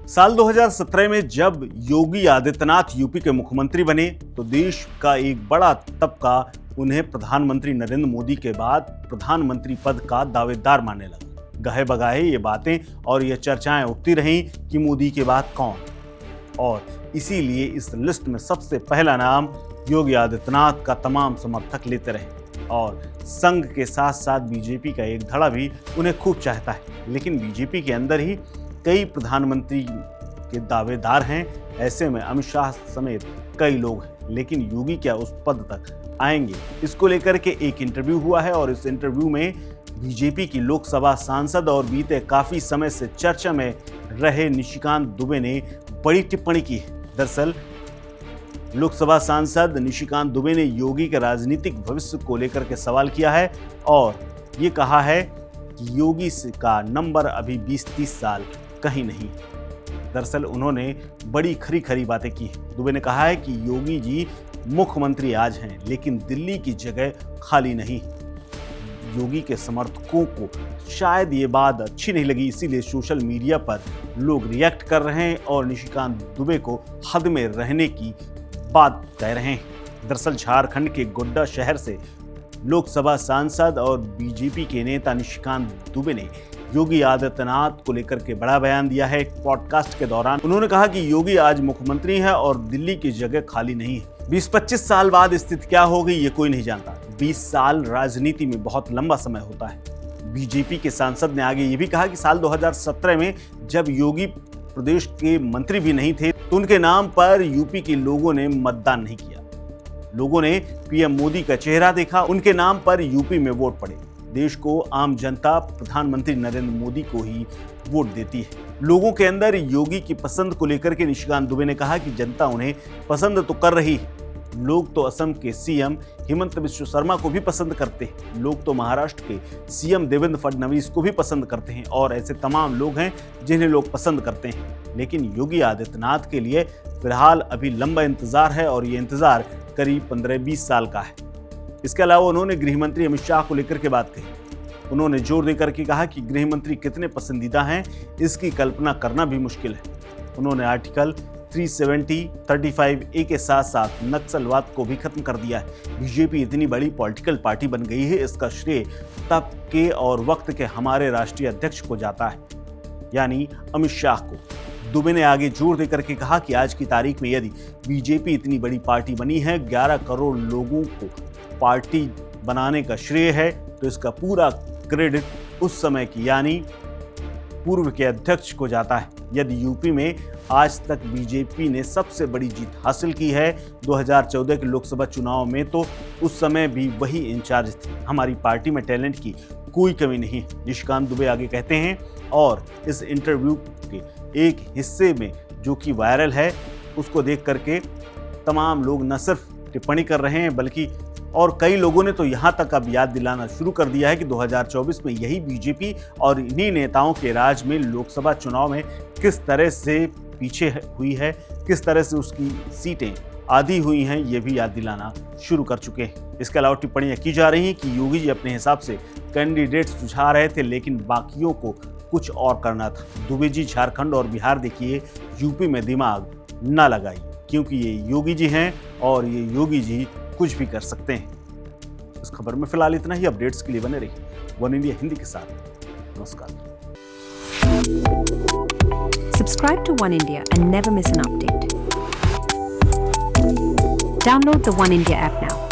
साल 2017 में जब योगी आदित्यनाथ यूपी के मुख्यमंत्री बने तो देश का एक बड़ा तबका उन्हें प्रधानमंत्री नरेंद्र मोदी के बाद प्रधानमंत्री पद का दावेदार मानने लगा। गहे बगाहे ये बातें और ये चर्चाएं उठती रहीं कि मोदी के बाद कौन, और इसीलिए इस लिस्ट में सबसे पहला नाम योगी आदित्यनाथ का तमाम समर्थक लेते रहे और संघ के साथ साथ बीजेपी का एक धड़ा भी उन्हें खूब चाहता है। लेकिन बीजेपी के अंदर ही कई प्रधानमंत्री के दावेदार हैं। ऐसे में अमित शाह समेत कई लोग हैं, लेकिन योगी क्या उस पद तक आएंगे, इसको लेकर के एक इंटरव्यू हुआ है और इस इंटरव्यू में बीजेपी की लोकसभा सांसद और बीते काफी समय से चर्चा में रहे निशिकांत दुबे ने बड़ी टिप्पणी की है। दरअसल लोकसभा सांसद निशिकांत दुबे ने योगी के राजनीतिक भविष्य को लेकर के सवाल किया है और ये कहा है कि योगी का नंबर अभी 20-30 साल कहीं नहीं। दरअसल उन्होंने बड़ी खरी खरी बातें की हैं। दुबे ने कहा है कि योगी जी मुख्यमंत्री आज हैं, लेकिन दिल्ली की जगह खाली नहीं। योगी के समर्थकों को शायद ये बात अच्छी नहीं लगी, इसीलिए सोशल मीडिया पर लोग रिएक्ट कर रहे हैं और निशिकांत दुबे को हद में रहने की बात कह रहे हैं। दरअसल झारखंड के गोड्डा शहर से लोकसभा सांसद और बीजेपी के नेता निशिकांत दुबे ने योगी आदित्यनाथ को लेकर के बड़ा बयान दिया है। एक पॉडकास्ट के दौरान उन्होंने कहा कि योगी आज मुख्यमंत्री है और दिल्ली की जगह खाली नहीं है। 20-25 साल बाद स्थिति क्या होगी ये कोई नहीं जानता। 20 साल राजनीति में बहुत लंबा समय होता है। बीजेपी के सांसद ने आगे ये भी कहा कि साल 2017 में जब योगी प्रदेश के मंत्री भी नहीं थे तो उनके नाम पर यूपी के लोगों ने मतदान नहीं किया। लोगों ने पीएम मोदी का चेहरा देखा, उनके नाम पर यूपी में वोट पड़े। देश को आम जनता प्रधानमंत्री नरेंद्र मोदी को ही वोट देती है। लोगों के अंदर योगी की पसंद को लेकर के निशिकांत दुबे ने कहा कि जनता उन्हें पसंद तो कर रही है। लोग तो असम के सीएम हेमंत बिस्व शर्मा को भी पसंद करते हैं। लोग तो महाराष्ट्र के सीएम देवेंद्र फडणवीस को भी पसंद करते हैं और ऐसे तमाम लोग हैं जिन्हें लोग पसंद करते हैं। लेकिन योगी आदित्यनाथ के लिए फिलहाल अभी लंबा इंतजार है और ये इंतजार करीब 15-20 साल का है। इसके अलावा उन्होंने गृह मंत्री अमित शाह को लेकर के बात कही। उन्होंने जोर देकर के कहा कि गृह मंत्री कितने पसंदीदा हैं इसकी कल्पना करना भी मुश्किल है। उन्होंने आर्टिकल 370-35A के साथ साथ नक्सलवाद को भी खत्म कर दिया है। बीजेपी इतनी बड़ी पॉलिटिकल पार्टी बन गई है, इसका श्रेय तब के और वक्त के हमारे राष्ट्रीय अध्यक्ष को जाता है, यानी अमित शाह को। दुबे ने आगे जोर देकर के कहा कि आज की तारीख में यदि बीजेपी इतनी बड़ी पार्टी बनी है, 11 करोड़ लोगों को पार्टी बनाने का श्रेय है, तो इसका पूरा क्रेडिट उस समय की यानी पूर्व के अध्यक्ष को जाता है। यदि यूपी में आज तक बीजेपी ने सबसे बड़ी जीत हासिल की है 2014 के लोकसभा चुनाव में, तो उस समय भी वही इंचार्ज थे। हमारी पार्टी में टैलेंट की कोई कमी नहीं है, निशिकांत दुबे आगे कहते हैं। और इस इंटरव्यू के एक हिस्से में जो कि वायरल है, उसको देख करके तमाम लोग न सिर्फ टिप्पणी कर रहे हैं बल्कि और कई लोगों ने तो यहाँ तक अब याद दिलाना शुरू कर दिया है कि 2024 में यही बीजेपी और इन्हीं नेताओं के राज में लोकसभा चुनाव में किस तरह से पीछे हुई है, किस तरह से उसकी सीटें आधी हुई हैं, ये भी याद दिलाना शुरू कर चुके हैं। इसके अलावा टिप्पणियां की जा रही हैं कि योगी जी अपने हिसाब से कैंडिडेट सुझा रहे थे, लेकिन बाकियों को कुछ और करना था। दुबे जी झारखंड और बिहार देखिए, यूपी में दिमाग ना लगाइए, क्योंकि ये योगी जी हैं और ये योगी जी कुछ भी कर सकते हैं। इस खबर में फिलहाल इतना ही। अपडेट्स के लिए बने रहिए वन इंडिया हिंदी के साथ। नमस्कार। Subscribe to One India and never miss an update. Download the One India app now.